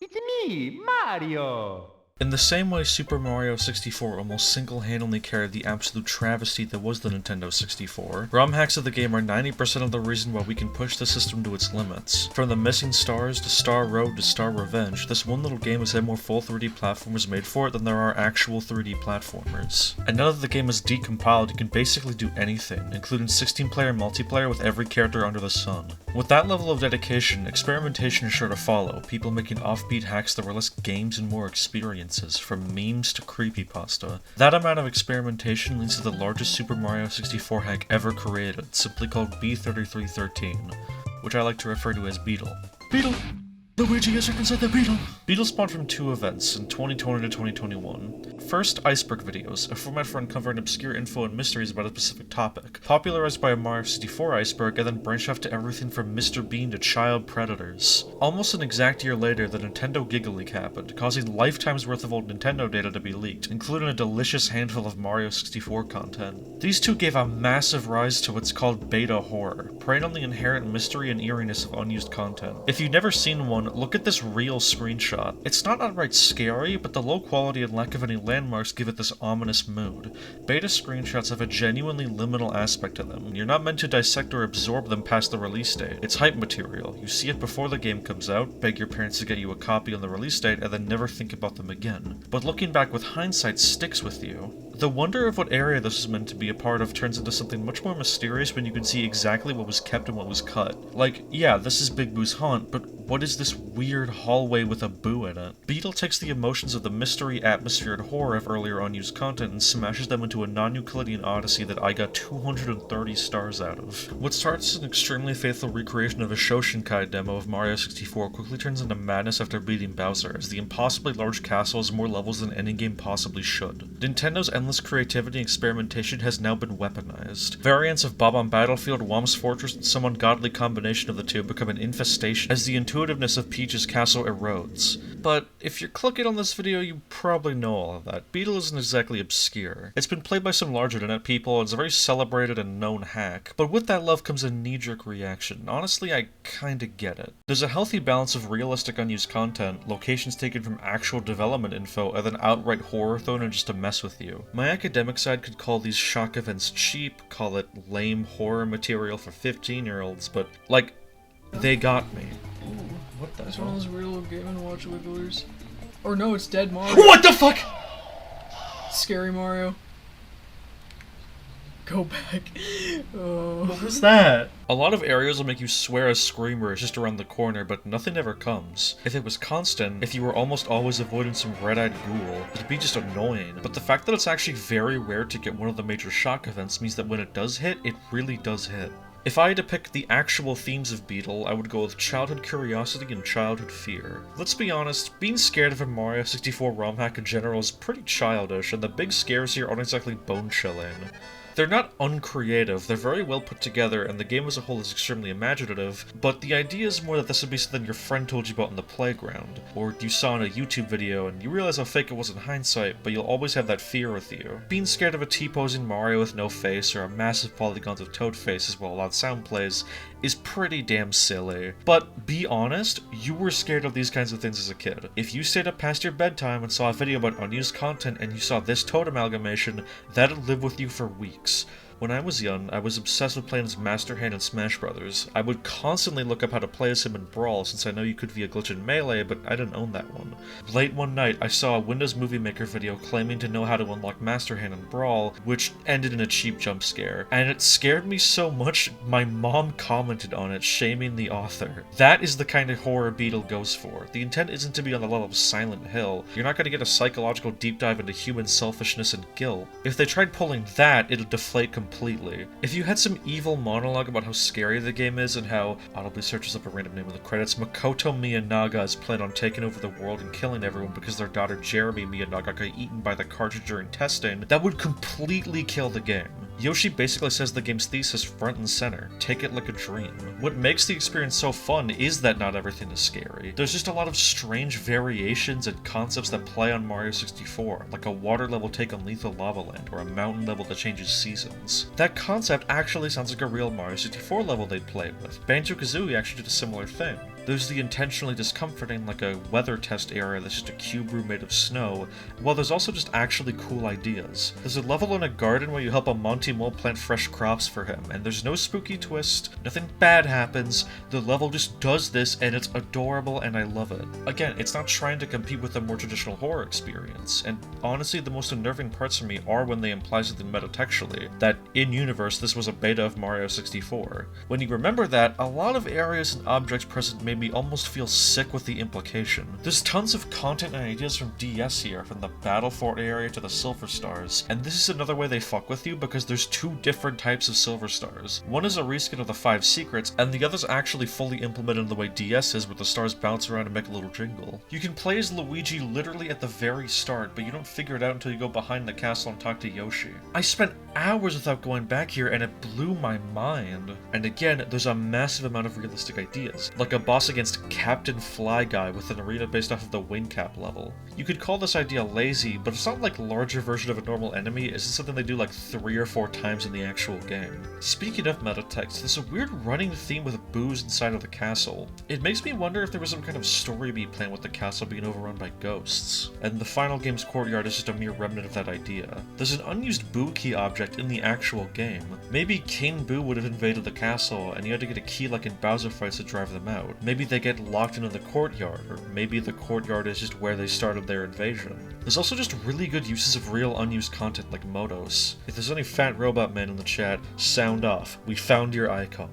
It's me, Mario! In the same way Super Mario 64 almost single-handedly carried the absolute travesty that was the Nintendo 64, ROM hacks of the game are 90% of the reason why we can push the system to its limits. From the missing stars to Star Road to Star Revenge, this one little game has had more full 3D platformers made for it than there are actual 3D platformers. And now that the game is decompiled, you can basically do anything, including 16-player multiplayer with every character under the sun. With that level of dedication, experimentation is sure to follow, people making offbeat hacks that were less games and more experiences, from memes to creepypasta. That amount of experimentation leads to the largest Super Mario 64 hack ever created, simply called B3313, which I like to refer to as Beetle. Beetle! Luigi has circumcised the Beetle! Beetle spawned from two events in 2020 to 2021. First, iceberg videos, a format for uncovering obscure info and mysteries about a specific topic, popularized by a Mario 64 iceberg and then branched off to everything from Mr. Bean to child predators. Almost an exact year later, the Nintendo Giga Leak happened, causing lifetimes worth of old Nintendo data to be leaked, including a delicious handful of Mario 64 content. These two gave a massive rise to what's called Beta Horror, preying on the inherent mystery and eeriness of unused content. If you've never seen one, look at this real screenshot. It's not outright scary, but the low quality and lack of any landmarks give it this ominous mood. Beta screenshots have a genuinely liminal aspect to them. You're not meant to dissect or absorb them past the release date. It's hype material. You see it before the game comes out, beg your parents to get you a copy on the release date, and then never think about them again. But looking back with hindsight sticks with you. The wonder of what area this was meant to be a part of turns into something much more mysterious when you can see exactly what was kept and what was cut. Like, yeah, this is Big Boo's haunt, but what is this weird hallway with a boo in it? Beetle takes the emotions of the mystery, atmosphere, and horror of earlier unused content and smashes them into a non-Euclidean odyssey that I got 230 stars out of. What starts as an extremely faithful recreation of a Shoshinkai demo of Mario 64 quickly turns into madness after beating Bowser, as the impossibly large castle has more levels than any game possibly should. Nintendo's endless creativity and experimentation has now been weaponized. Variants of Bob-on Battlefield, Whomp's Fortress, and some ungodly combination of the two become an infestation as the intuitiveness of Peach's castle erodes. But if you're clicking on this video, you probably know all of that. Beetle isn't exactly obscure. It's been played by some large internet people, and it's a very celebrated and known hack. But with that love comes a knee-jerk reaction. Honestly, I kinda get it. There's a healthy balance of realistic unused content, locations taken from actual development info, and then outright horror thrown in just to mess with you. My academic side could call these shock events cheap, call it lame horror material for 15-year-olds, but, like, they got me. Ooh, What the it's hell? one of those real Game & Watch wigglers. Or no, it's Dead Mario. What the fuck?! Scary Mario. Go back. Oh. What was that? A lot of areas will make you swear a screamer is just around the corner, but nothing ever comes. If it was constant, if you were almost always avoiding some red-eyed ghoul, it'd be just annoying. But the fact that it's actually very rare to get one of the major shock events means that when it does hit, it really does hit. If I had to pick the actual themes of Beetle, I would go with childhood curiosity and childhood fear. Let's be honest, being scared of a Mario 64 ROM hack in general is pretty childish, and the big scares here aren't exactly bone-chilling. They're not uncreative, they're very well put together, and the game as a whole is extremely imaginative, but the idea is more that this would be something your friend told you about in the playground, or you saw in a YouTube video and you realize how fake it was in hindsight, but you'll always have that fear with you. Being scared of a T-posing Mario with no face, or a massive polygons of Toad faces while loud sound plays, is pretty damn silly. But be honest, you were scared of these kinds of things as a kid. If you stayed up past your bedtime and saw a video about unused content and you saw this Toad amalgamation, that'd live with you for weeks. When I was young, I was obsessed with playing as Master Hand in Smash Brothers. I would constantly look up how to play as him in Brawl, since I know you could via glitch in Melee, but I didn't own that one. Late one night, I saw a Windows Movie Maker video claiming to know how to unlock Master Hand in Brawl, which ended in a cheap jump scare. And it scared me so much, my mom commented on it, shaming the author. That is the kind of horror Beetle goes for. The intent isn't to be on the level of Silent Hill. You're not going to get a psychological deep dive into human selfishness and guilt. If they tried pulling that, it'll deflate completely. If you had some evil monologue about how scary the game is and how, audibly searches up a random name in the credits, Makoto Miyanaga is planning on taking over the world and killing everyone because their daughter Jeremy Miyanaga got eaten by the cartridge during testing, that would completely kill the game. Yoshi basically says the game's thesis front and center, take it like a dream. What makes the experience so fun is that not everything is scary. There's just a lot of strange variations and concepts that play on Mario 64, like a water level take on Lethal Lava Land, or a mountain level that changes seasons. That concept actually sounds like a real Mario 64 level they'd played with. Banjo-Kazooie actually did a similar thing. There's the intentionally discomforting, like a weather test area that's just a cube room made of snow, while there's also just actually cool ideas. There's a level in a garden where you help a Monty Mole plant fresh crops for him, and there's no spooky twist, nothing bad happens, the level just does this and it's adorable and I love it. Again, it's not trying to compete with a more traditional horror experience, and honestly the most unnerving parts for me are when they imply something metatextually, that in-universe this was a beta of Mario 64. When you remember that, a lot of areas and objects present made me almost feel sick with the implication. There's tons of content and ideas from DS here, from the Battle Fort area to the Silver Stars, and this is another way they fuck with you because there's two different types of Silver Stars. One is a reskin of the 5 secrets, and the other's actually fully implemented in the way DS is, where the stars bounce around and make a little jingle. You can play as Luigi literally at the very start, but you don't figure it out until you go behind the castle and talk to Yoshi. I spent hours without going back here and it blew my mind. And again, there's a massive amount of realistic ideas, like a boss against Captain Fly Guy with an arena based off of the wing cap level. You could call this idea lazy, but it's not like a larger version of a normal enemy, it's just something they do like 3 or 4 times in the actual game. Speaking of metatext, there's a weird running theme with booze inside of the castle. It makes me wonder if there was some kind of story beat planned with the castle being overrun by ghosts, and the final game's courtyard is just a mere remnant of that idea. There's an unused Boo key object in the actual game. Maybe King Boo would have invaded the castle, and you had to get a key like in Bowser fights to drive them out. Maybe they get locked into the courtyard, or maybe the courtyard is just where they started their invasion. There's also just really good uses of real unused content like Motos. If there's any fat robot man in the chat, sound off. We found your icon.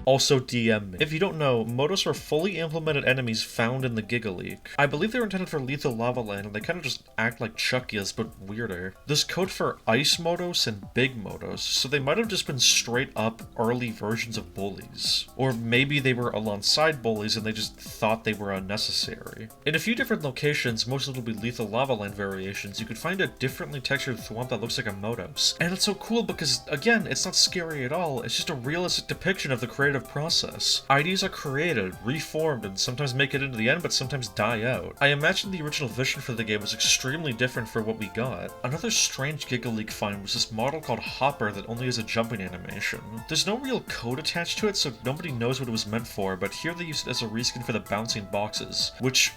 Also DM me. If you don't know, Motos are fully implemented enemies found in the Giga Leak. I believe they were intended for Lethal Lava Land, and they kind of just act like Chucky's, but weirder. There's code for Ice Motos and Big Motos, so they might have just been straight up early versions of bullies. Or maybe they were alongside bullies and they just thought they were unnecessary. In a few different locations, most notably Lethal Lava Land variations, you could find a differently textured thwomp that looks like a Motos. And it's so cool because, again, it's not scary at all, it's just a realistic depiction of the creative process. Ideas are created, reformed, and sometimes make it into the end, but sometimes die out. I imagine the original vision for the game was extremely different for what we got. Another strange Giga Leak find was this model called Hopper that only has a jumping animation. There's no real code attached to it, so nobody knows what it was meant for, but here they used it as a reskin for the bouncing boxes, which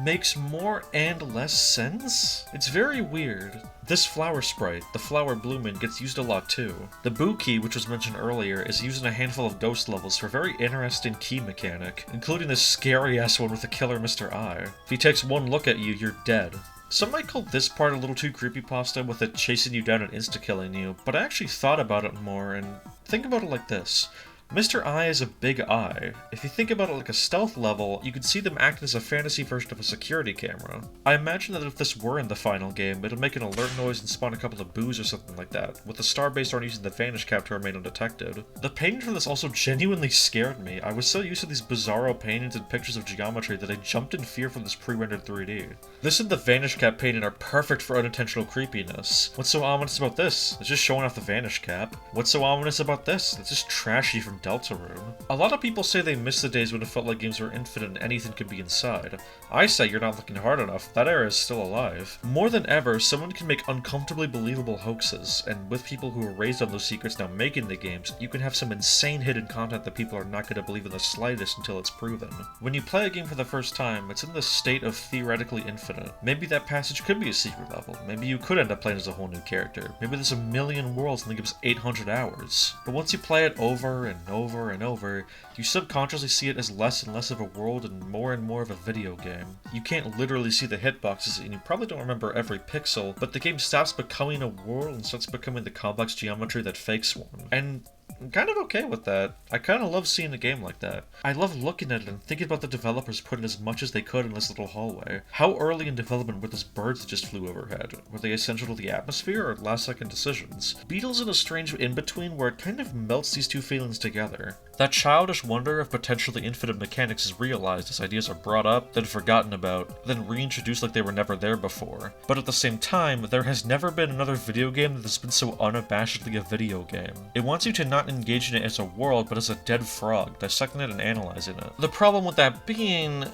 makes more and less sense? It's very weird. This flower sprite, the flower blooming, gets used a lot too. The Boo key, which was mentioned earlier, is used in a handful of ghost levels for a very interesting key mechanic, including this scary ass one with the killer Mr. I. If he takes one look at you, you're dead. Some might call this part a little too creepypasta with it chasing you down and insta-killing you, but I actually thought about it more and think about it like this. Mr. I is a big eye. If you think about it like a stealth level, you could see them acting as a fantasy version of a security camera. I imagine that if this were in the final game, it'll make an alert noise and spawn a couple of boos or something like that, with the starbase aren't using the vanish cap to remain undetected. The painting for this also genuinely scared me. I was so used to these bizarro paintings and pictures of geometry that I jumped in fear from this pre-rendered 3D. This and the vanish cap painting are perfect for unintentional creepiness. What's so ominous about this? It's just showing off the vanish cap. What's so ominous about this? It's just trashy from Deltarune. A lot of people say they miss the days when it felt like games were infinite and anything could be inside. I say you're not looking hard enough, that era is still alive. More than ever, someone can make uncomfortably believable hoaxes, and with people who are raised on those secrets now making the games, you can have some insane hidden content that people are not going to believe in the slightest until it's proven. When you play a game for the first time, it's in the state of theoretically infinite. Maybe that passage could be a secret level, maybe you could end up playing as a whole new character, maybe there's a million worlds and the game's 800 hours. But once you play it over and over and over, you subconsciously see it as less and less of a world and more of a video game. You can't literally see the hitboxes and you probably don't remember every pixel, but the game stops becoming a world and starts becoming the complex geometry that fakes one. And I'm kind of okay with that. I kind of love seeing a game like that. I love looking at it and thinking about the developers putting as much as they could in this little hallway. How early in development were those birds that just flew overhead? Were they essential to the atmosphere or last-second decisions? Beetle's in a strange in-between where it kind of melts these two feelings together. That childish wonder of potentially infinite mechanics is realized as ideas are brought up, then forgotten about, then reintroduced like they were never there before. But at the same time, there has never been another video game that has been so unabashedly a video game. It wants you to not engage in it as a world, but as a dead frog, dissecting it and analyzing it. The problem with that being,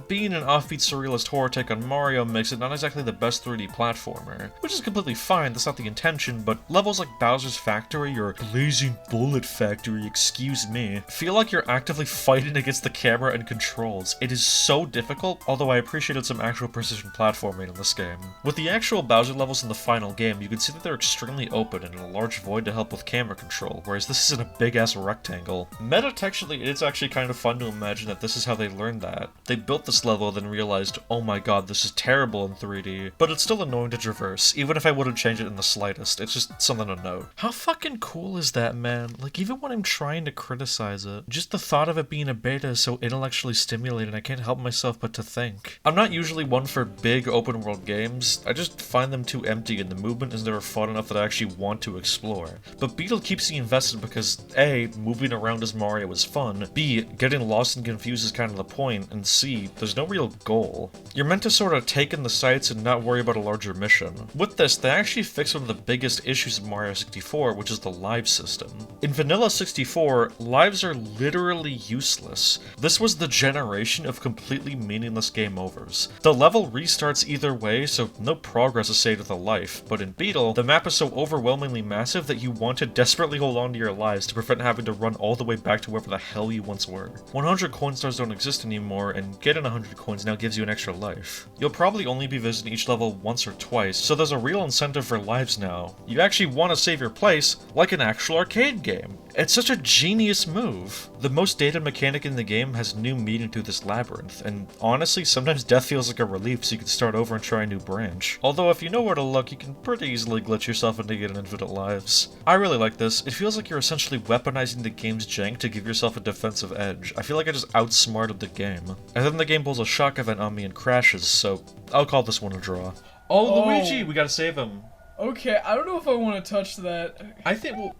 being an offbeat surrealist horror take on Mario makes it not exactly the best 3D platformer, which is completely fine, that's not the intention, but levels like Bowser's Factory or Blazing Bullet Factory, excuse me, feel like you're actively fighting against the camera and controls. It is so difficult, although I appreciated some actual precision platforming in this game. With the actual Bowser levels in the final game, you can see that they're extremely open and in a large void to help with camera control, whereas this is in a big-ass rectangle. Metatextually, it's actually kind of fun to imagine that this is how they learned that. They built this level, then realized, oh my god, this is terrible in 3D, but it's still annoying to traverse, even if I wouldn't change it in the slightest. It's just something to note. How fucking cool is that, man? Like, even when I'm trying to criticize it, just the thought of it being a beta is so intellectually stimulating, I can't help myself but to think. I'm not usually one for big open world games, I just find them too empty and the movement is never fun enough that I actually want to explore. But Beetle keeps me invested because A, moving around as Mario is fun, B, getting lost and confused is kind of the point, and C, there's no real goal. You're meant to sort of take in the sights and not worry about a larger mission. With this, they actually fix one of the biggest issues of Mario 64, which is the live system. In Vanilla 64, lives are literally useless. This was the generation of completely meaningless game overs. The level restarts either way, so no progress is saved with a life, but in Beetle, the map is so overwhelmingly massive that you want to desperately hold on to your lives to prevent having to run all the way back to wherever the hell you once were. 100 coin stars don't exist anymore, and getting 100 coins now gives you an extra life. You'll probably only be visiting each level once or twice, so there's a real incentive for lives now. You actually want to save your place, like an actual arcade game. It's such a genius move. The most dated mechanic in the game has new meaning through this labyrinth, and honestly, sometimes death feels like a relief so you can start over and try a new branch. Although if you know where to look, you can pretty easily glitch yourself into getting infinite lives. I really like this. It feels like you're essentially weaponizing the game's jank to give yourself a defensive edge. I feel like I just outsmarted the game. And then the game pulls a shock event on me and crashes, so I'll call this one a draw. Oh, Luigi! We gotta save him. Okay, I don't know if I want to touch that. I think we'll...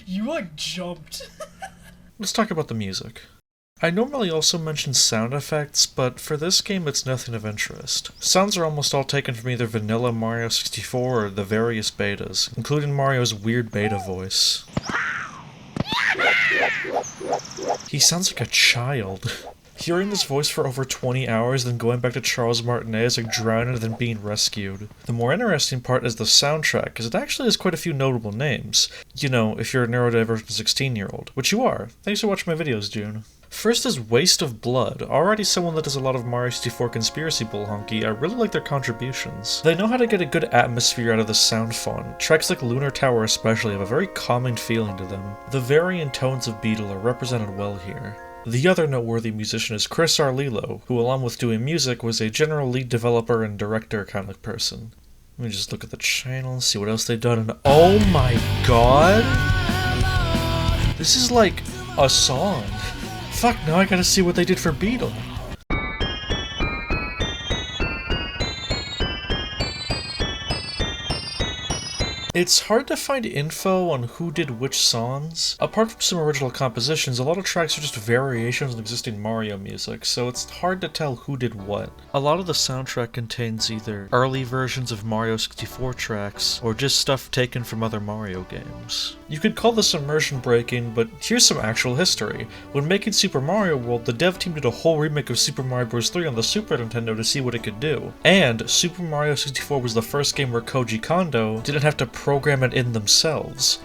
You, like, jumped. Let's talk about the music. I normally also mention sound effects, but for this game it's nothing of interest. Sounds are almost all taken from either vanilla Mario 64 or the various betas, including Mario's weird beta voice. He sounds like a child. Hearing this voice for over 20 hours, then going back to Charles Martinet is like drowning and then being rescued. The more interesting part is the soundtrack, because it actually has quite a few notable names. You know, if you're a neurodivergent 16-year-old, which you are. Thanks for watching my videos, June. First is Waste of Blood. Already someone that does a lot of Mario 64 conspiracy bullhonky, I really like their contributions. They know how to get a good atmosphere out of the sound font. Tracks like Lunar Tower especially have a very calming feeling to them. The varying tones of Beetle are represented well here. The other noteworthy musician is Chris Arlillo, who along with doing music was a general lead developer and director kind of person. Let me just look at the channel, see what else they've done, and oh my god! This is like a song. Fuck, now I gotta see what they did for Beetle. It's hard to find info on who did which songs. Apart from some original compositions, a lot of tracks are just variations on existing Mario music, so it's hard to tell who did what. A lot of the soundtrack contains either early versions of Mario 64 tracks, or just stuff taken from other Mario games. You could call this immersion breaking, but here's some actual history. When making Super Mario World, the dev team did a whole remake of Super Mario Bros. 3 on the Super Nintendo to see what it could do. And Super Mario 64 was the first game where Koji Kondo didn't have to program it in themselves.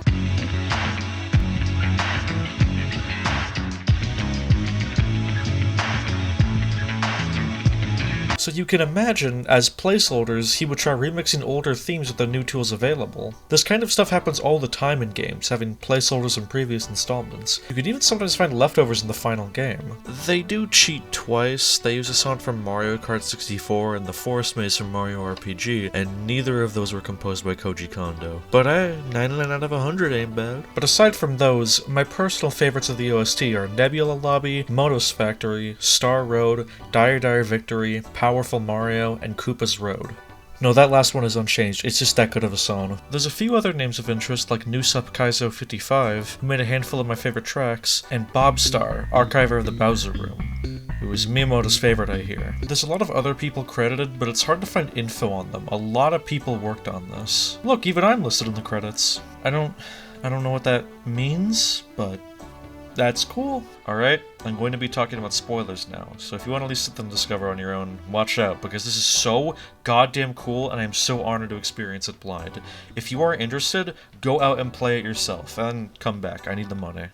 So you can imagine, as placeholders, he would try remixing older themes with the new tools available. This kind of stuff happens all the time in games, having placeholders in previous installments. You can even sometimes find leftovers in the final game. They do cheat twice. They use a song from Mario Kart 64 and the Forest Maze from Mario RPG, and neither of those were composed by Koji Kondo. But 99 out of 100 ain't bad. But aside from those, my personal favorites of the OST are Nebula Lobby, Motos Factory, Star Road, Dire Dire Victory, Powerful Mario, and Koopa's Road. No, that last one is unchanged, it's just that good of a song. There's a few other names of interest like Nusup Kaizo 55, who made a handful of my favorite tracks, and Bobstar, archiver of the Bowser Room, who is Miyamoto's favorite, I hear. There's a lot of other people credited, but it's hard to find info on them. A lot of people worked on this. Look, even I'm listed in the credits. I don't know what that means, but That's cool. Alright, I'm going to be talking about spoilers now, so if you want to at least sit them discover on your own, watch out, because this is so goddamn cool, and I'm so honored to experience it blind. If you are interested, go out and play it yourself, and come back. I need the money.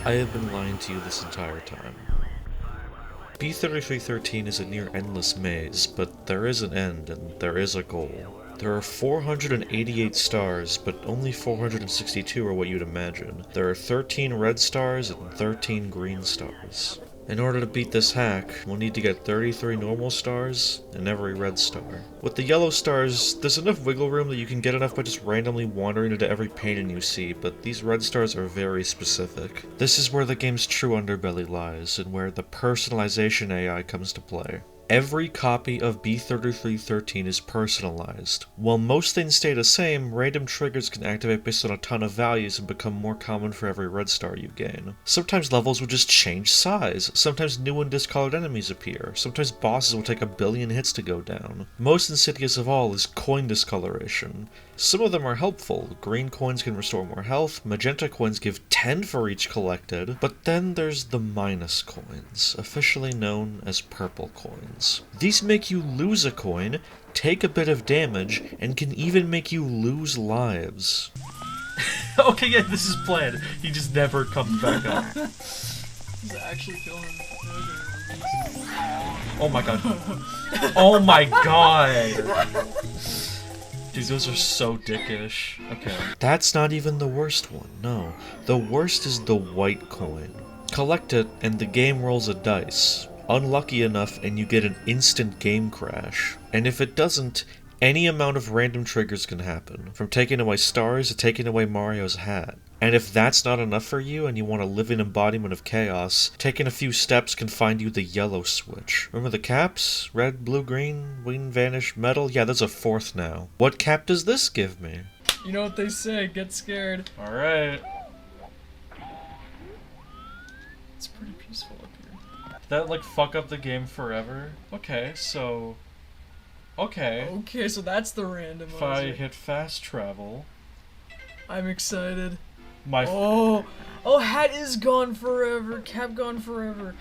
I have been lying to you this entire time. B3313 is a near endless maze, but there is an end and there is a goal. There are 488 stars, but only 462 are what you'd imagine. There are 13 red stars and 13 green stars. In order to beat this hack, we'll need to get 33 normal stars and every red star. With the yellow stars, there's enough wiggle room that you can get enough by just randomly wandering into every painting you see, but these red stars are very specific. This is where the game's true underbelly lies, and where the personalization AI comes to play. Every copy of B3313 is personalized. While most things stay the same, random triggers can activate based on a ton of values and become more common for every red star you gain. Sometimes levels will just change size, sometimes new and discolored enemies appear, sometimes bosses will take 1 billion hits to go down. Most insidious of all is coin discoloration. Some of them are helpful. Green coins can restore more health, magenta coins give 10 for each collected, but then there's the minus coins, officially known as purple coins. These make you lose a coin, take a bit of damage, and can even make you lose lives. Okay, yeah, this is planned. He just never comes back up. He's actually killing him. Oh my god. Oh my god! Dude, those are so dickish. Okay. That's not even the worst one, no. The worst is the white coin. Collect it, and the game rolls a dice. Unlucky enough, and you get an instant game crash. And if it doesn't, any amount of random triggers can happen, from taking away stars to taking away Mario's hat. And if that's not enough for you and you want to live an embodiment of chaos, taking a few steps can find you the yellow switch. Remember the caps? Red, blue, green, wing, vanish, metal? Yeah, there's a fourth now. What cap does this give me? You know what they say, get scared. Alright. It's pretty peaceful up here. That, like, fuck up the game forever? Okay, so... Okay. Okay, so that's the randomizer. If I hit fast travel... I'm excited. My Oh, hat is gone forever. Cap gone forever.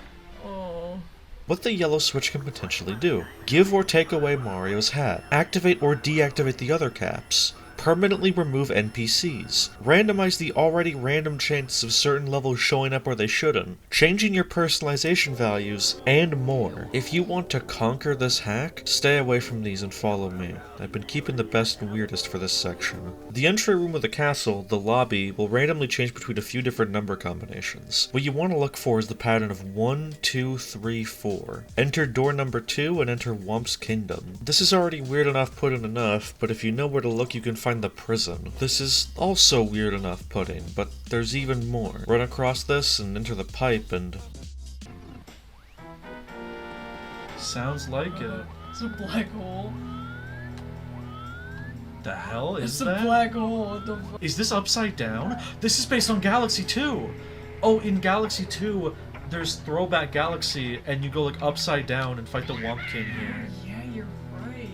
Oh. What the yellow switch can potentially do. Give or take away Mario's hat. Activate or deactivate the other caps. Permanently remove NPCs. Randomize the already random chances of certain levels showing up where they shouldn't. Changing your personalization values, and more. If you want to conquer this hack, stay away from these and follow me. I've been keeping the best and weirdest for this section. The entry room of the castle, the lobby, will randomly change between a few different number combinations. What you want to look for is the pattern of 1, 2, 3, 4. Enter door number 2 and enter Wump's Kingdom. This is already weird enough put in enough, but if you know where to look you can find the prison. This is also weird enough putting, but there's even more. Run across this and enter the pipe and... Sounds like it. It's a black hole. The hell is It's that? a black hole. What the fuck? Is this upside down? This is based on Galaxy 2! Oh, in Galaxy 2, there's Throwback Galaxy, and you go like upside down and fight the Wump King here. Yeah, you're right.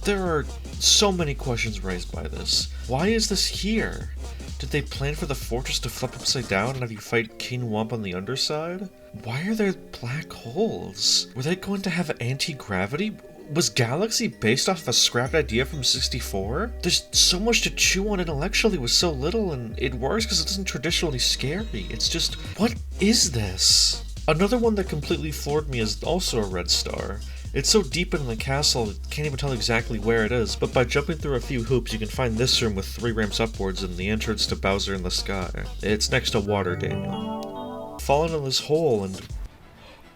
There are so many questions raised by this. Why is this here? Did they plan for the fortress to flip upside down and have you fight King Wump on the underside? Why are there black holes? Were they going to have anti-gravity? Was Galaxy based off of a scrapped idea from 64? There's so much to chew on intellectually with so little, and it works because it isn't traditionally scary. It's just, what is this? Another one that completely floored me is also a red star. It's so deep in the castle, you can't even tell exactly where it is, but by jumping through a few hoops you can find this room with 3 ramps upwards and the entrance to Bowser in the Sky. It's next to Water Daniel. Fall into this hole and...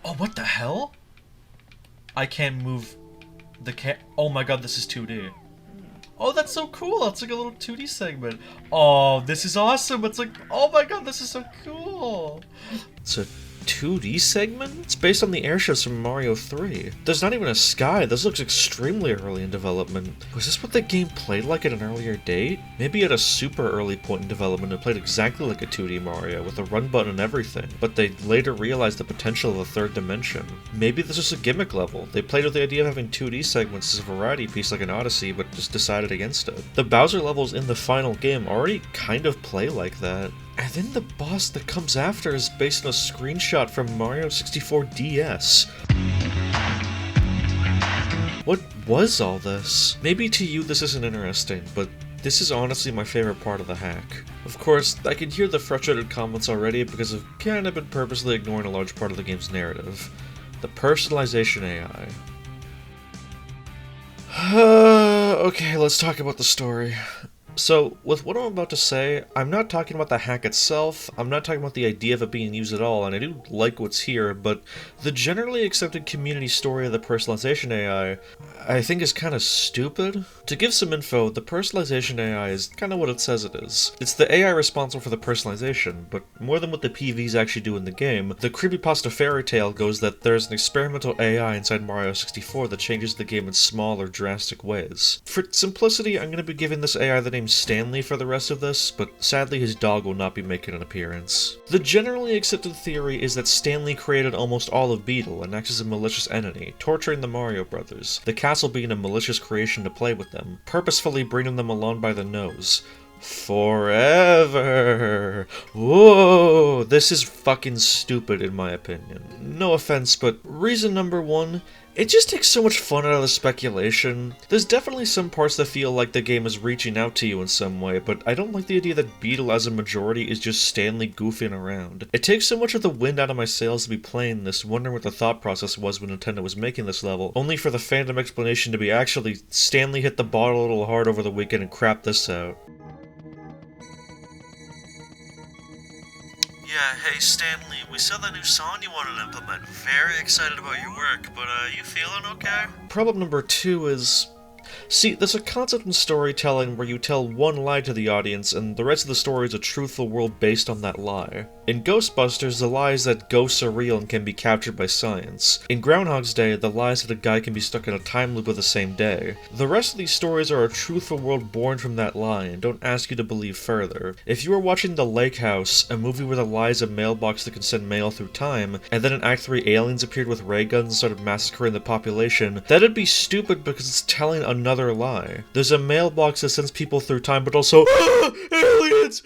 Oh, what the hell? I can't move the oh my god, this is 2D. Oh, that's so cool! It's like a little 2D segment. Oh, this is awesome! It's like, oh my god, this is so cool! It's a 2D segment? It's based on the airships from Mario 3. There's not even a sky. This looks extremely early in development. Was this what the game played like at an earlier date? Maybe at a super early point in development it played exactly like a 2D Mario, with a run button and everything, but they later realized the potential of a third dimension. Maybe this is a gimmick level. They played with the idea of having 2D segments as a variety piece like an Odyssey, but just decided against it. The Bowser levels in the final game already kind of play like that. And then the boss that comes after is based on a screenshot from Mario 64 DS. What was all this? Maybe to you this isn't interesting, but this is honestly my favorite part of the hack. Of course, I can hear the frustrated comments already because I've kind of been purposely ignoring a large part of the game's narrative. The personalization AI. Okay, let's talk about the story. So, with what I'm about to say, I'm not talking about the hack itself, I'm not talking about the idea of it being used at all, and I do like what's here, but the generally accepted community story of the personalization AI, I think is kinda stupid. To give some info, the personalization AI is kinda what it says it is. It's the AI responsible for the personalization, but more than what the PVs actually do in the game, the creepypasta fairy tale goes that there's an experimental AI inside Mario 64 that changes the game in small or drastic ways. For simplicity, I'm gonna be giving this AI the name Stanley for the rest of this, but sadly his dog will not be making an appearance. The generally accepted theory is that Stanley created almost all of Beetle and acts as a malicious entity, torturing the Mario brothers, the castle being a malicious creation to play with them, purposefully bringing them along by the nose. Forever! Whoa! This is fucking stupid in my opinion. No offense, but reason number one, it just takes so much fun out of the speculation. There's definitely some parts that feel like the game is reaching out to you in some way, but I don't like the idea that Beetle as a majority is just Stanley goofing around. It takes so much of the wind out of my sails to be playing this, wondering what the thought process was when Nintendo was making this level, only for the fandom explanation to be actually Stanley hit the bottle a little hard over the weekend and crapped this out. Yeah, hey Stanley, we saw that new song you wanted to implement. Very excited about your work, but you feeling okay? Problem number two is... See, there's a concept in storytelling where you tell one lie to the audience and the rest of the story is a truthful world based on that lie. In Ghostbusters, the lie is that ghosts are real and can be captured by science. In Groundhog's Day, the lie is that a guy can be stuck in a time loop of the same day. The rest of these stories are a truthful world born from that lie and don't ask you to believe further. If you were watching The Lake House, a movie where the lie is a mailbox that can send mail through time, and then in Act 3 aliens appeared with ray guns and started massacring the population, that'd be stupid because it's telling another lie. There's a mailbox that sends people through time, but also aliens!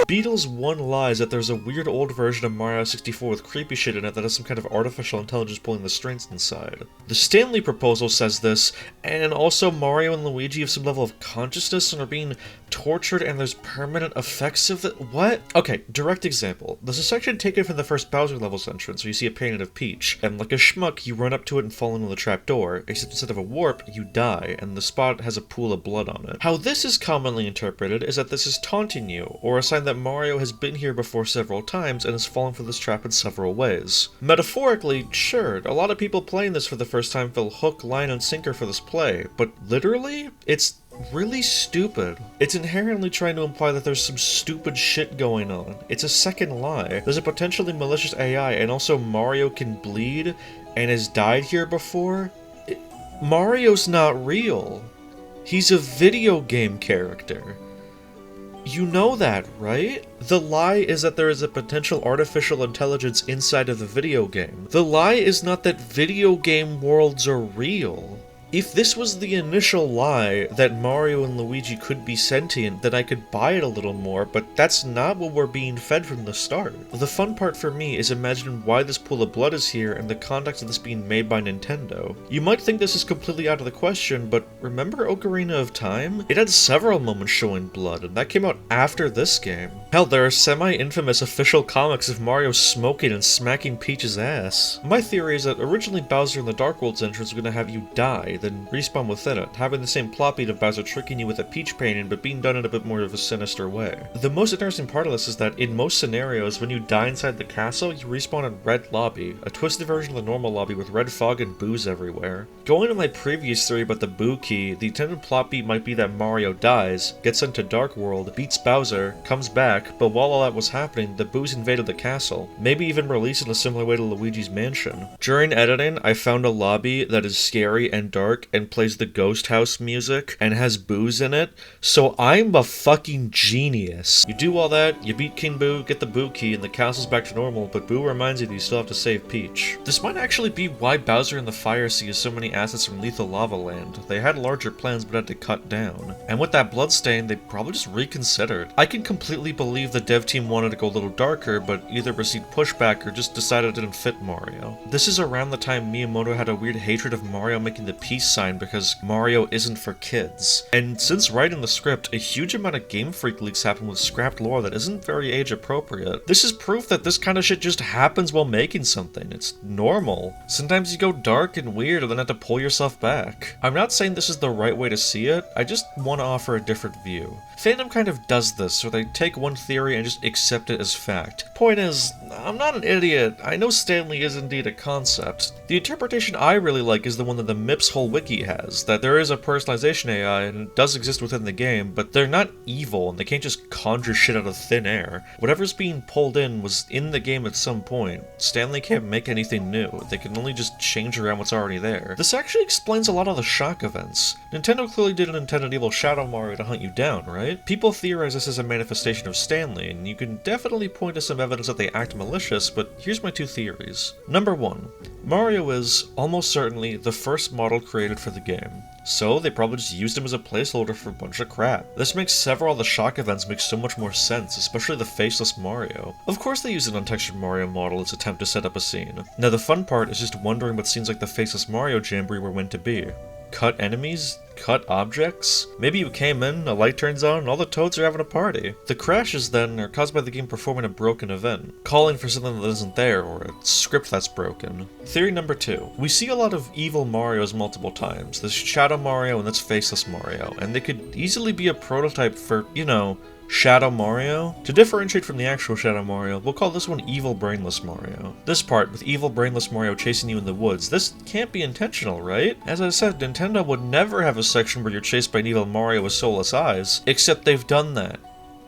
Beetle's one lie is that there's a weird old version of Mario 64 with creepy shit in it that has some kind of artificial intelligence pulling the strings inside. The Stanley proposal says this, and also Mario and Luigi have some level of consciousness and are being tortured and there's permanent effects of it. What? Okay, direct example. There's a section taken from the first Bowser level's entrance where you see a painting of Peach, and like a schmuck you run up to it and fall into the trapdoor, except instead of a warp, you die, and the spot has a pool of blood on it. How this is commonly interpreted is that this is taunting you, or a sign that Mario has been here before several times and has fallen for this trap in several ways. Metaphorically, sure, a lot of people playing this for the first time feel hook, line, and sinker for this play, but literally, it's really stupid. It's inherently trying to imply that there's some stupid shit going on. It's a second lie. There's a potentially malicious AI, and also Mario can bleed and has died here before. Mario's not real. He's a video game character. You know that, right? The lie is that there is a potential artificial intelligence inside of the video game. The lie is not that video game worlds are real. If this was the initial lie, that Mario and Luigi could be sentient, then I could buy it a little more, but that's not what we're being fed from the start. The fun part for me is imagining why this pool of blood is here and the context of this being made by Nintendo. You might think this is completely out of the question, but remember Ocarina of Time? It had several moments showing blood, and that came out after this game. Hell, there are semi-infamous official comics of Mario smoking and smacking Peach's ass. My theory is that originally Bowser in the Dark World's entrance was going to have you die, then respawn within it, having the same plot beat of Bowser tricking you with a peach painting, but being done in a bit more of a sinister way. The most interesting part of this is that in most scenarios, when you die inside the castle, you respawn in Red Lobby, a twisted version of the normal lobby with red fog and booze everywhere. Going to my previous theory about the Boo Key, the intended plot beat might be that Mario dies, gets sent to Dark World, beats Bowser, comes back, but while all that was happening, the Boos invaded the castle, maybe even released in a similar way to Luigi's Mansion. During editing, I found a lobby that is scary and dark and plays the Ghost House music and has booze in it, so I'm a fucking genius. You do all that, you beat King Boo, get the Boo Key, and the castle's back to normal, but Boo reminds you that you still have to save Peach. This might actually be why Bowser and the Fire Sea has so many assets from Lethal Lava Land. They had larger plans but had to cut down. And with that bloodstain, they probably just reconsidered. I can completely believe the dev team wanted to go a little darker, but either received pushback or just decided it didn't fit Mario. This is around the time Miyamoto had a weird hatred of Mario making the peace sign because Mario isn't for kids. And since writing the script, a huge amount of Game Freak leaks happen with scrapped lore that isn't very age appropriate. This is proof that this kind of shit just happens while making something. It's normal. Sometimes you go dark and weird and then have to pull yourself back. I'm not saying this is the right way to see it, I just want to offer a different view. Fandom kind of does this, where they take one theory and just accept it as fact. Point is, I'm not an idiot, I know Stanley is indeed a concept. The interpretation I really like is the one that the MIPS whole wiki has, that there is a personalization AI and it does exist within the game, but they're not evil and they can't just conjure shit out of thin air. Whatever's being pulled in was in the game at some point. Stanley can't make anything new, they can only just change around what's already there. This actually explains a lot of the shock events. Nintendo clearly didn't intend an evil Shadow Mario to hunt you down, right? People theorize this as a manifestation of Stanley, and you can definitely point to some evidence that they act malicious, but here's my two theories. Number 1. Mario is, almost certainly, the first model created for the game. So they probably just used him as a placeholder for a bunch of crap. This makes several of the shock events make so much more sense, especially the faceless Mario. Of course they used an untextured Mario model as an attempt to set up a scene. Now the fun part is just wondering what scenes like the faceless Mario Jamboree were meant to be. Cut enemies? Cut objects? Maybe you came in, a light turns on, and all the Toads are having a party. The crashes, then, are caused by the game performing a broken event, calling for something that isn't there, or a script that's broken. Theory number 2. We see a lot of evil Marios multiple times. There's Shadow Mario and that's Faceless Mario, and they could easily be a prototype for, you know, Shadow Mario? To differentiate from the actual Shadow Mario, we'll call this one Evil Brainless Mario. This part, with Evil Brainless Mario chasing you in the woods, this can't be intentional, right? As I said, Nintendo would never have a section where you're chased by an evil Mario with soulless eyes, except they've done that.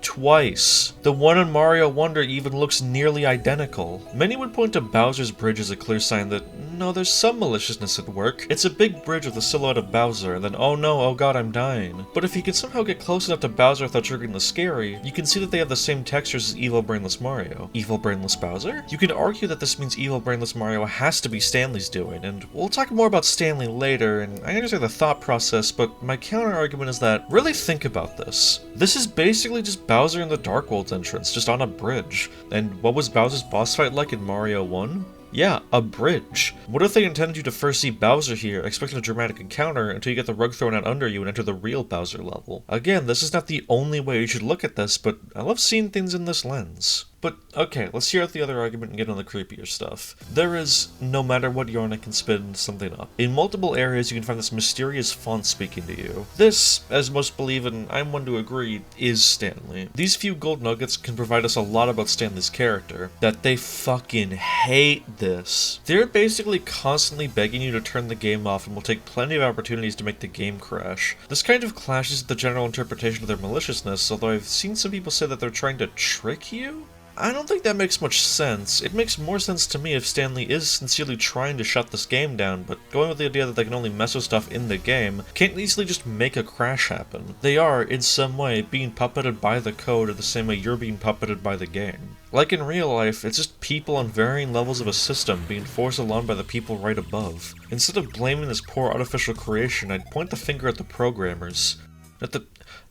Twice. The one in Mario Wonder even looks nearly identical. Many would point to Bowser's bridge as a clear sign that, no, there's some maliciousness at work. It's a big bridge with the silhouette of Bowser, and then oh no, oh god, I'm dying. But if you can somehow get close enough to Bowser without triggering the scary, you can see that they have the same textures as Evil Brainless Mario. Evil Brainless Bowser? You can argue that this means Evil Brainless Mario has to be Stanley's doing, and we'll talk more about Stanley later, and I understand the thought process, but my counter argument is that, really think about this. This is basically just Bowser in the Dark World's entrance, just on a bridge. And what was Bowser's boss fight like in Mario 1? Yeah, a bridge. What if they intended you to first see Bowser here, expecting a dramatic encounter, until you get the rug thrown out under you and enter the real Bowser level? Again, this is not the only way you should look at this, but I love seeing things in this lens. But, okay, let's hear out the other argument and get on the creepier stuff. There is, no matter what yarn, it can spin something up. In multiple areas, you can find this mysterious font speaking to you. This, as most believe, and I'm one to agree, is Stanley. These few gold nuggets can provide us a lot about Stanley's character, that they fucking hate this. They're basically constantly begging you to turn the game off and will take plenty of opportunities to make the game crash. This kind of clashes with the general interpretation of their maliciousness, although I've seen some people say that they're trying to trick you? I don't think that makes much sense. It makes more sense to me if Stanley is sincerely trying to shut this game down, but going with the idea that they can only mess with stuff in the game can't easily just make a crash happen. They are, in some way, being puppeted by the code the same way you're being puppeted by the game. Like in real life, it's just people on varying levels of a system being forced along by the people right above. Instead of blaming this poor artificial creation, I'd point the finger at the programmers.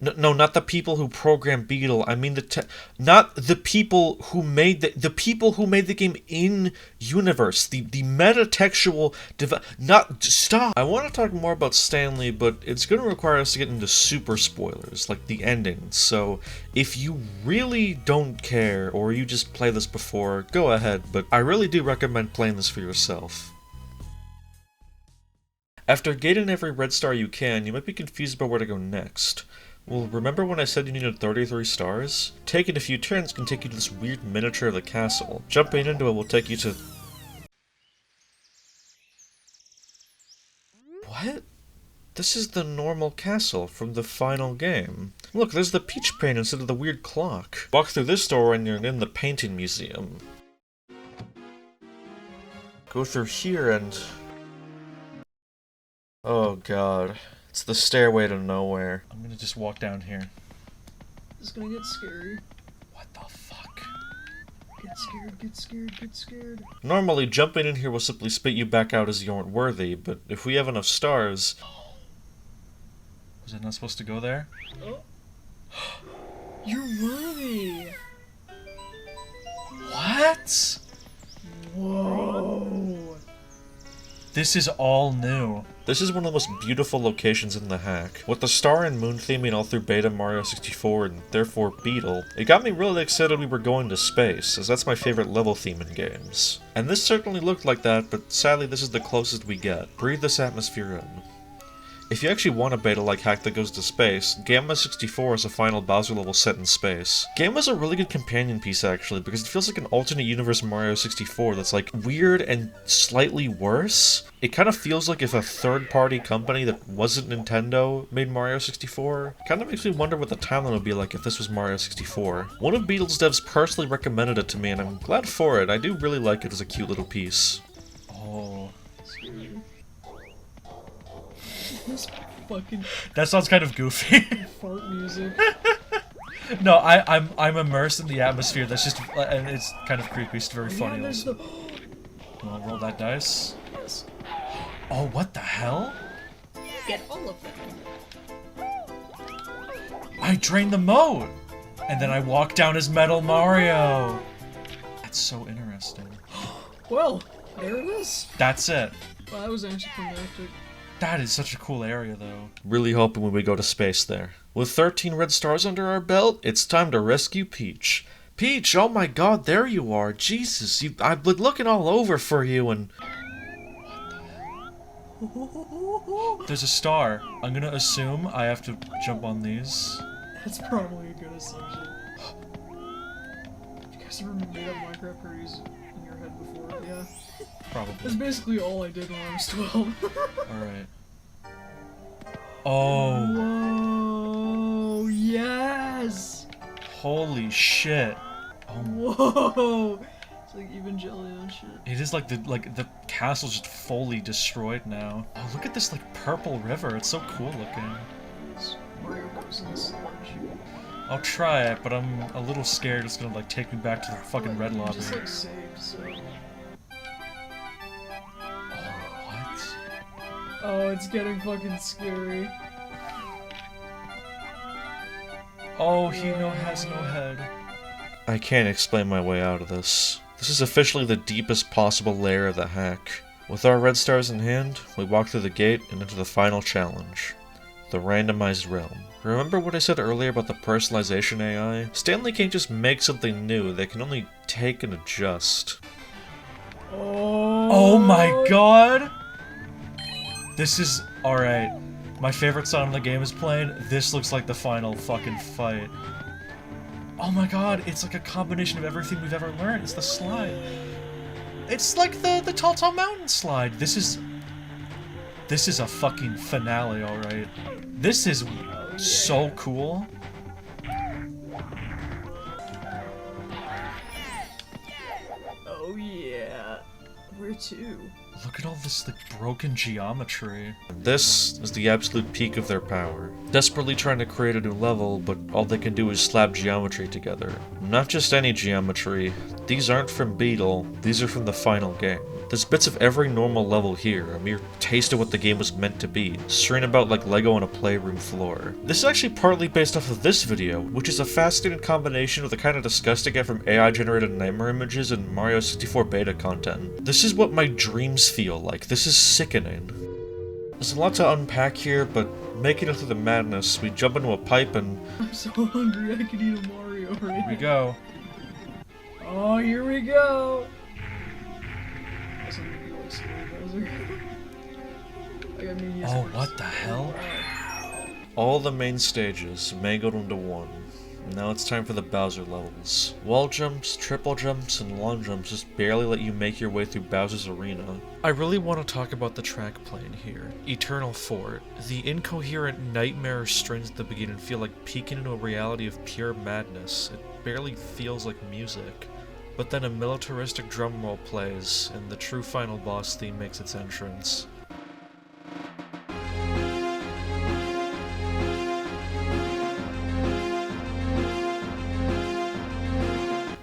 Not the people who programmed Beetle. I mean not the people who made the people who made the game in universe. The metatextual stop. I want to talk more about Stanley, but it's going to require us to get into super spoilers, like the ending. So if you really don't care or you just play this before, go ahead. But I really do recommend playing this for yourself. After gaining every red star you can, you might be confused about where to go next. Well, remember when I said you needed 33 stars? Taking a few turns can take you to this weird miniature of the castle. Jumping into it will take you to... What? This is the normal castle from the final game. Look, there's the peach paint instead of the weird clock. Walk through this door and you're in the painting museum. Go through here and... Oh god. It's the stairway to nowhere. I'm gonna just walk down here. It's gonna get scary. What the fuck? Get scared, get scared, get scared. Normally, jumping in here will simply spit you back out as you aren't worthy, but if we have enough stars... Was I not supposed to go there? Oh. You're worthy! What? Whoa! This is all new. This is one of the most beautiful locations in the hack. With the star and moon theming all through Beta Mario 64 and therefore Beetle, it got me really excited we were going to space, as that's my favorite level theme in games. And this certainly looked like that, but sadly this is the closest we get. Breathe this atmosphere in. If you actually want a beta-like hack that goes to space, Gamma 64 is a final Bowser level set in space. Gamma's a really good companion piece actually, because it feels like an alternate universe Mario 64 that's like weird and slightly worse. It kind of feels like if a third-party company that wasn't Nintendo made Mario 64. Kind of makes me wonder what the timeline would be like if this was Mario 64. One of Beetle's devs personally recommended it to me and I'm glad for it. I do really like it as a cute little piece. Oh. This fucking That sounds kind of goofy. fart music. No, I'm immersed in the atmosphere. That's just, and it's kind of creepy. It's very funny. There's Also. Wanna roll that dice? Yes. Oh, what the hell? Get all of them. I drained the moat, and then I walked down as Metal Mario. That's so interesting. Well, there it is. That's it. Well, that was anticlimactic. That is such a cool area, though. Really hoping when we go to space there. With 13 red stars under our belt, it's time to rescue Peach. Peach, oh my god, there you are. Jesus, I've been looking all over for you and... There's a star. I'm gonna assume I have to jump on these. That's probably a good assumption. You guys ever made up Minecraft parties in your head before? Yeah. Probably. That's basically all I did when I was 12. Alright. Oh. Whoa, yes! Holy shit. Oh. Whoa! It's like Evangelion shit. It is like the castle's just fully destroyed now. Oh, look at this like purple river. It's so cool looking. Mario goes in the sludge. I'll try it, but I'm a little scared it's gonna like take me back to the fucking red lobby. Just like saved, so. What? Oh, it's getting fucking scary. Oh, he has no head. I can't explain my way out of this. This is officially the deepest possible layer of the hack. With our red stars in hand, we walk through the gate and into the final challenge. The randomized realm. Remember what I said earlier about the personalization AI? Stanley can't just make something new, they can only take and adjust. Oh my god! This is... alright. My favorite song in the game is playing. This looks like the final fucking fight. Oh my god, it's like a combination of everything we've ever learned. It's the slide. It's like the Tall Tall Mountain slide. This is a fucking finale, alright. This is so cool. Oh yeah. Where to? Look at all this like broken geometry. This is the absolute peak of their power. Desperately trying to create a new level, but all they can do is slap geometry together. Not just any geometry. These aren't from Beetle, these are from the final game. There's bits of every normal level here, a mere taste of what the game was meant to be, strewn about like Lego on a playroom floor. This is actually partly based off of this video, which is a fascinating combination of the kind of disgust I get from AI-generated nightmare images and Mario 64 beta content. This is what my dreams feel like. This is sickening. There's a lot to unpack here, but making it through the madness, we jump into a pipe and... I'm so hungry I could eat a Mario right now. Here we go. Oh, here we go! Oh, what the hell? All the main stages mangled into one. Now it's time for the Bowser levels. Wall jumps, triple jumps, and long jumps just barely let you make your way through Bowser's arena. I really want to talk about the track playing here. Eternal Fort. The incoherent nightmare strings at the beginning feel like peeking into a reality of pure madness. It barely feels like music. But then a militaristic drum roll plays, and the true final boss theme makes its entrance.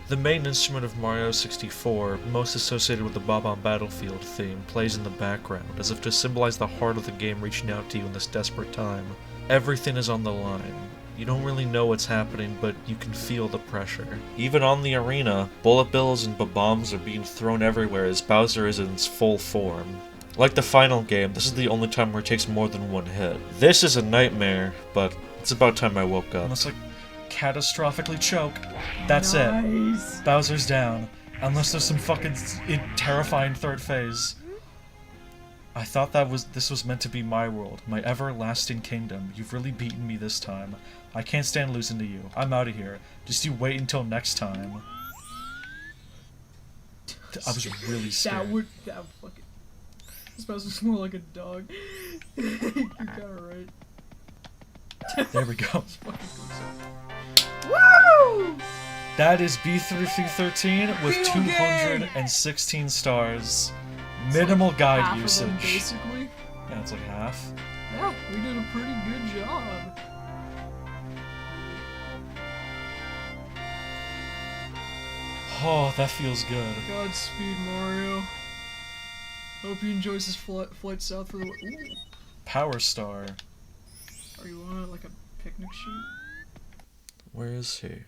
The main instrument of Mario 64, most associated with the Bob-on Battlefield theme, plays in the background, as if to symbolize the heart of the game reaching out to you in this desperate time. Everything is on the line. You don't really know what's happening, but you can feel the pressure. Even on the arena, bullet bills and bombs are being thrown everywhere as Bowser is in its full form. Like the final game, this is the only time where it takes more than one hit. This is a nightmare, but it's about time I woke up. Unless I catastrophically choke, that's it. Bowser's down. Unless there's some fucking terrifying third phase. I thought this was meant to be my world, my everlasting kingdom. You've really beaten me this time. I can't stand losing to you. I'm out of here. Just you wait until next time. I was really scared. That would fucking... This Bowser's more like a dog. You're kinda right. There we go. Woo! That is B3313 with 216 stars. Minimal like guide half usage. of them, basically. Yeah, it's like half. Yeah, we did a pretty good job. Oh, that feels good. Godspeed, Mario. Hope he enjoys his flight south for the... Ooh. Power Star. Are you on like a picnic shoot? Where is he?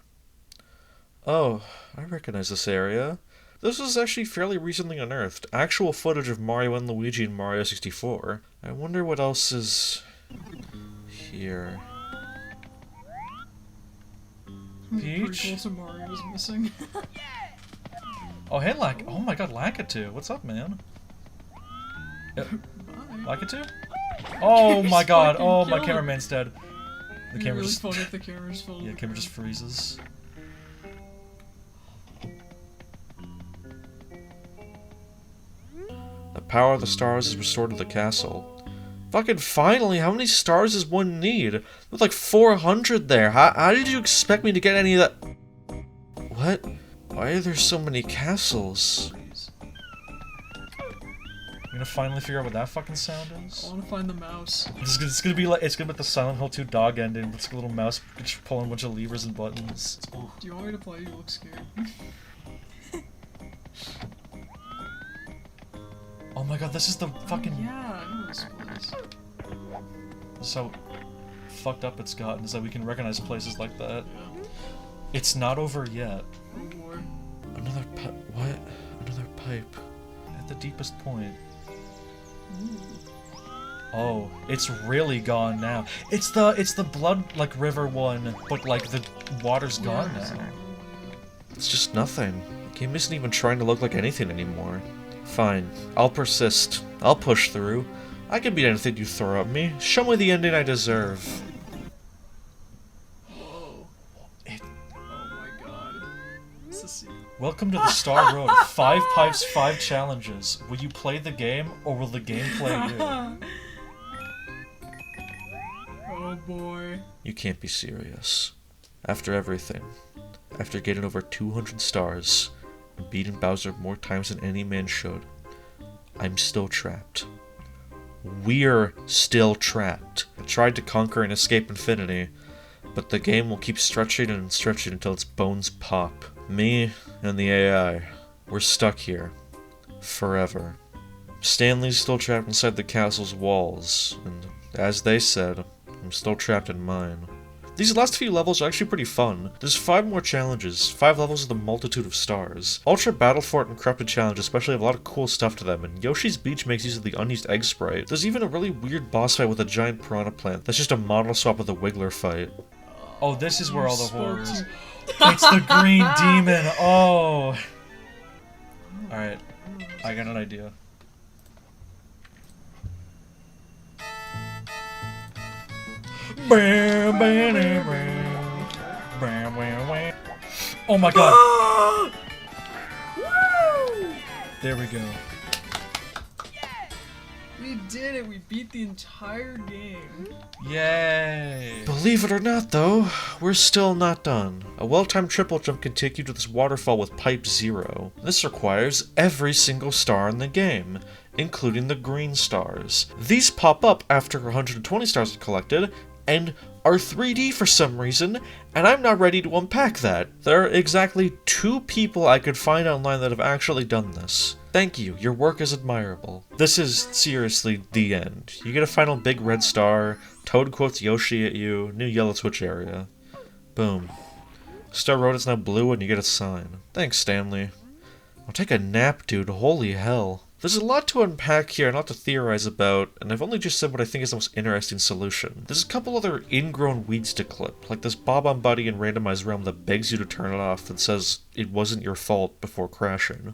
Oh, I recognize this area. This was actually fairly recently unearthed. Actual footage of Mario and Luigi in Mario 64. I wonder what else is here. Pretty Peach? cool, so Mario is missing. Oh, hey, oh my god, Lakitu. What's up, man? Lakitu? Oh my god, oh, my cameraman's dead. The camera really just... funny if the camera's full. Yeah, the camera just freezes. The power of the stars is restored to the castle. Fucking finally, how many stars does one need? There's like 400 there. How did you expect me to get any of that? What? Why are there so many castles? I'm gonna finally figure out what that fucking sound is. I wanna find the mouse. It's gonna be like the Silent Hill 2 dog ending. It's like a little mouse pulling a bunch of levers and buttons. Do you want me to play? You look scared. Oh my god, this is the fucking... Yeah, I know this place. This is how fucked up it's gotten, is that we can recognize places like that. Yeah. It's not over yet. Oh boy. Another pipe. What? Another pipe. At the deepest point. Ooh. Oh, it's really gone now. It's the blood, like, river one, but, like, the water's gone now. It's just nothing. The game isn't even trying to look like anything anymore. Fine. I'll persist. I'll push through. I can beat anything you throw at me. Show me the ending I deserve. Whoa. Oh my god. It's a scene. Welcome to the Star Road. 5 pipes, 5 challenges. Will you play the game, or will the game play you? Oh boy. You can't be serious. After everything, after getting over 200 stars, and beating Bowser more times than any man should, I'm still trapped. We're still trapped. I tried to conquer and escape infinity, but the game will keep stretching and stretching until its bones pop. Me and the AI, we're stuck here. Forever. Stanley's still trapped inside the castle's walls, and as they said, I'm still trapped in mine. These last few levels are actually pretty fun. There's 5 more challenges, 5 levels with a multitude of stars. Ultra Battle Fort and Corrupted Challenge especially have a lot of cool stuff to them, and Yoshi's Beach makes use of the unused egg sprite. There's even a really weird boss fight with a giant piranha plant that's just a model swap of the Wiggler fight. Oh, this is where all the horrors... It's the green demon! Oh! Alright, I got an idea. Oh my god. Ah! Woo! There we go. We did it! We beat the entire game. Yay! Believe it or not though, we're still not done. A well-timed triple jump can take you to this waterfall with pipe 0. This requires every single star in the game, including the green stars. These pop up after 120 stars are collected, and are 3D for some reason, and I'm not ready to unpack that. There are exactly 2 people I could find online that have actually done this. Thank you, your work is admirable. This is seriously the end. You get a final big red star, Toad quotes Yoshi at you, new yellow switch area. Boom. Star Road is now blue and you get a sign. Thanks, Stanley. I'll take a nap, dude, holy hell. There's a lot to unpack here and a lot to theorize about, and I've only just said what I think is the most interesting solution. There's a couple other ingrown weeds to clip, like this Bob-on Buddy in Randomized Realm that begs you to turn it off and says it wasn't your fault before crashing.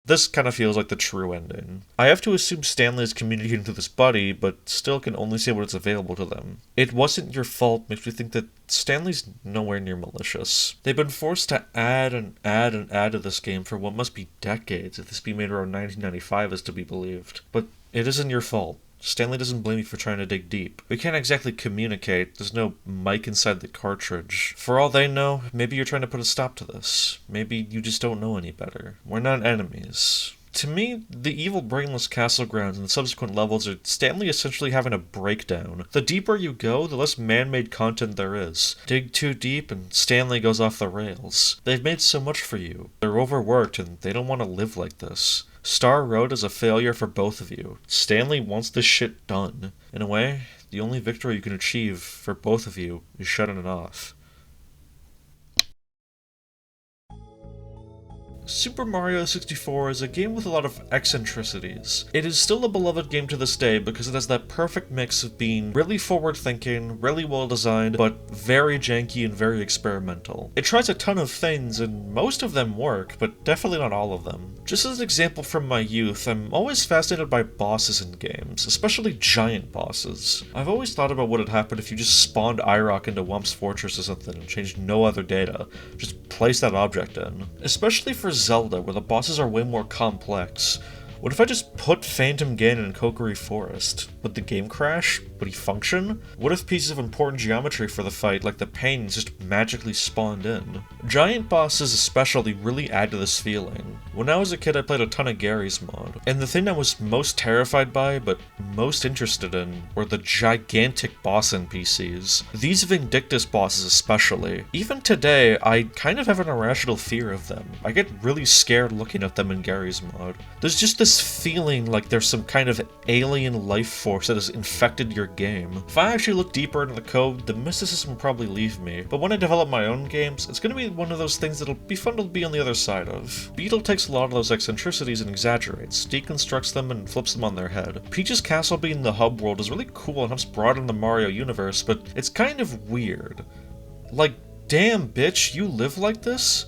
This kind of feels like the true ending. I have to assume Stanley is communicating to this buddy, but still can only say what is available to them. It wasn't your fault makes me think that Stanley's nowhere near malicious. They've been forced to add and add and add to this game for what must be decades if this being made around 1995 is to be believed. But it isn't your fault. Stanley doesn't blame you for trying to dig deep. We can't exactly communicate, there's no mic inside the cartridge. For all they know, maybe you're trying to put a stop to this. Maybe you just don't know any better. We're not enemies. To me, the evil brainless castle grounds and the subsequent levels are Stanley essentially having a breakdown. The deeper you go, the less man-made content there is. Dig too deep and Stanley goes off the rails. They've made so much for you. They're overworked and they don't want to live like this. Star Road is a failure for both of you. Stanley wants this shit done. In a way, the only victory you can achieve for both of you is shutting it off. Super Mario 64 is a game with a lot of eccentricities. It is still a beloved game to this day because it has that perfect mix of being really forward-thinking, really well-designed, but very janky and very experimental. It tries a ton of things, and most of them work, but definitely not all of them. Just as an example from my youth, I'm always fascinated by bosses in games, especially giant bosses. I've always thought about what would happen if you just spawned IROC into Wump's Fortress or something and changed no other data. Just place that object in. Especially for Zelda, where the bosses are way more complex. What if I just put Phantom Ganon in Kokiri Forest? Would the game crash? Would he function? What if pieces of important geometry for the fight, like the panes, just magically spawned in? Giant bosses especially really add to this feeling. When I was a kid I played a ton of Gary's mod, and the thing I was most terrified by, but most interested in, were the gigantic boss NPCs. These Vindictus bosses especially. Even today, I kind of have an irrational fear of them. I get really scared looking at them in Gary's mod. There's just this feeling like there's some kind of alien life force that has infected your game. If I actually look deeper into the code, the mysticism will probably leave me, but when I develop my own games, it's gonna be one of those things that'll be fun to be on the other side of. Beetle takes a lot of those eccentricities and exaggerates, deconstructs them and flips them on their head. Peach's castle being the hub world is really cool and helps broaden the Mario universe, but it's kind of weird. Like, damn bitch, you live like this?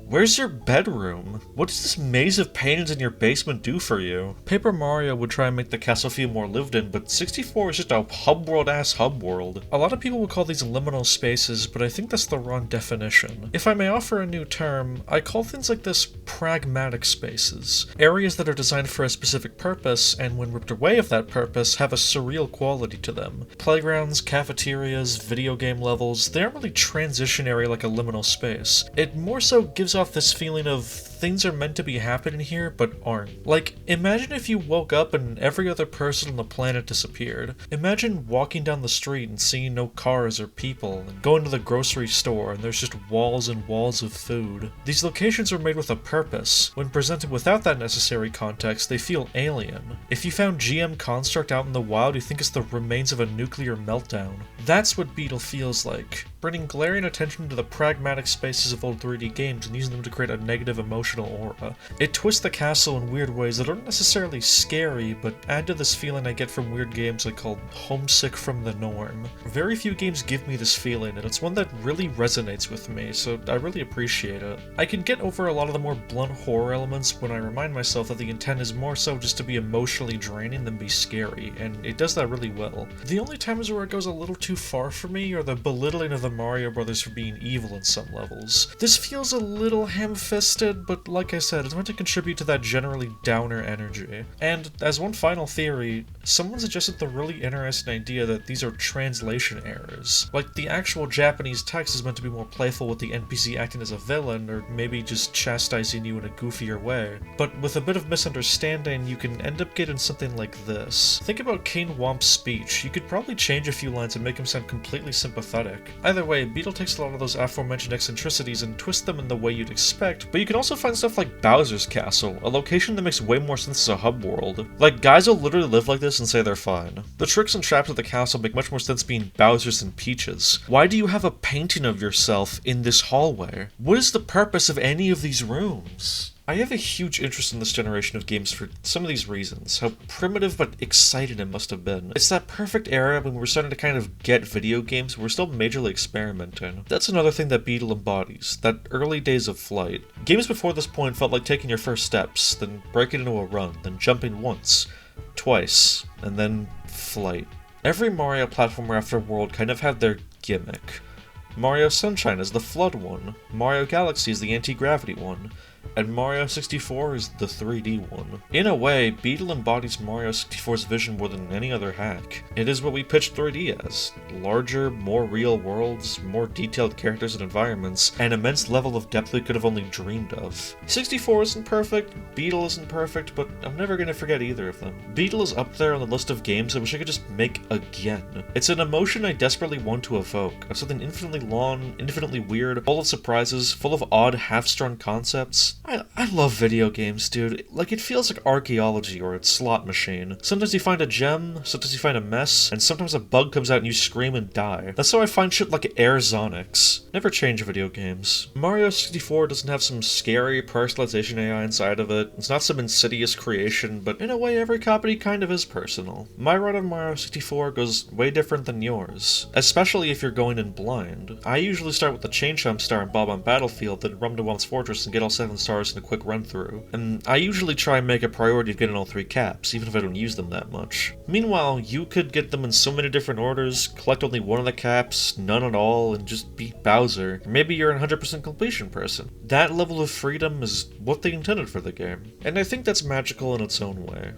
Where's your bedroom? What does this maze of paintings in your basement do for you? Paper Mario would try and make the castle feel more lived in, but 64 is just a hub world-ass hub world. A lot of people would call these liminal spaces, but I think that's the wrong definition. If I may offer a new term, I call things like this pragmatic spaces. Areas that are designed for a specific purpose, and when ripped away of that purpose, have a surreal quality to them. Playgrounds, cafeterias, video game levels, they aren't really transitionary like a liminal space. It more so gives off this feeling of things are meant to be happening here but aren't. Like, imagine if you woke up and every other person on the planet disappeared. Imagine walking down the street and seeing no cars or people, and going to the grocery store and there's just walls and walls of food. These locations are made with a purpose. When presented without that necessary context, they feel alien. If you found GM Construct out in the wild, you think it's the remains of a nuclear meltdown. That's what Beetle feels like, bringing glaring attention to the pragmatic spaces of old 3D games and using them to create a negative emotion emotional aura. It twists the castle in weird ways that aren't necessarily scary, but add to this feeling I get from weird games I call homesick from the norm. Very few games give me this feeling, and it's one that really resonates with me, so I really appreciate it. I can get over a lot of the more blunt horror elements when I remind myself that the intent is more so just to be emotionally draining than be scary, and it does that really well. The only times where it goes a little too far for me are the belittling of the Mario Brothers for being evil in some levels. This feels a little ham-fisted, but like I said, it's meant to contribute to that generally downer energy. And as one final theory, someone suggested the really interesting idea that these are translation errors. Like, the actual Japanese text is meant to be more playful with the NPC acting as a villain, or maybe just chastising you in a goofier way. But with a bit of misunderstanding, you can end up getting something like this. Think about King Whomp's speech. You could probably change a few lines and make him sound completely sympathetic. Either way, Beetle takes a lot of those aforementioned eccentricities and twists them in the way you'd expect, but you can also find stuff like Bowser's Castle, a location that makes way more sense as a hub world. Like, guys will literally live like this and say they're fine. The tricks and traps of the castle make much more sense being Bowser's than Peach's. Why do you have a painting of yourself in this hallway? What is the purpose of any of these rooms? I have a huge interest in this generation of games for some of these reasons, how primitive but exciting it must have been. It's that perfect era when we're starting to kind of get video games, but we're still majorly experimenting. That's another thing that Beetle embodies, that early days of flight. Games before this point felt like taking your first steps, then breaking into a run, then jumping once, twice, and then flight. Every Mario platformer after World kind of had their gimmick. Mario Sunshine is the flood one, Mario Galaxy is the anti-gravity one, and Mario 64 is the 3D one. In a way, Beetle embodies Mario 64's vision more than any other hack. It is what we pitched 3D as. Larger, more real worlds, more detailed characters and environments, an immense level of depth we could have only dreamed of. 64 isn't perfect, Beetle isn't perfect, but I'm never gonna forget either of them. Beetle is up there on the list of games I wish I could just make again. It's an emotion I desperately want to evoke, of something infinitely long, infinitely weird, full of surprises, full of odd, half-strung concepts. I love video games, dude. Like, it feels like archaeology or a slot machine. Sometimes you find a gem, sometimes you find a mess, and sometimes a bug comes out and you scream and die. That's how I find shit like Air Zonix. Never change video games. Mario 64 doesn't have some scary personalization AI inside of it. It's not some insidious creation, but in a way every copy kind of is personal. My run of Mario 64 goes way different than yours, especially if you're going in blind. I usually start with the Chain Chomp Star and Bob on Battlefield, then run to Whomp's Fortress and get all 7 stars in a quick run through, and I usually try and make a priority of getting all 3 caps, even if I don't use them that much. Meanwhile, you could get them in so many different orders, collect only one of the caps, none at all, and just beat Bowser. Or maybe you're a 100% completion person. That level of freedom is what they intended for the game, and I think that's magical in its own way.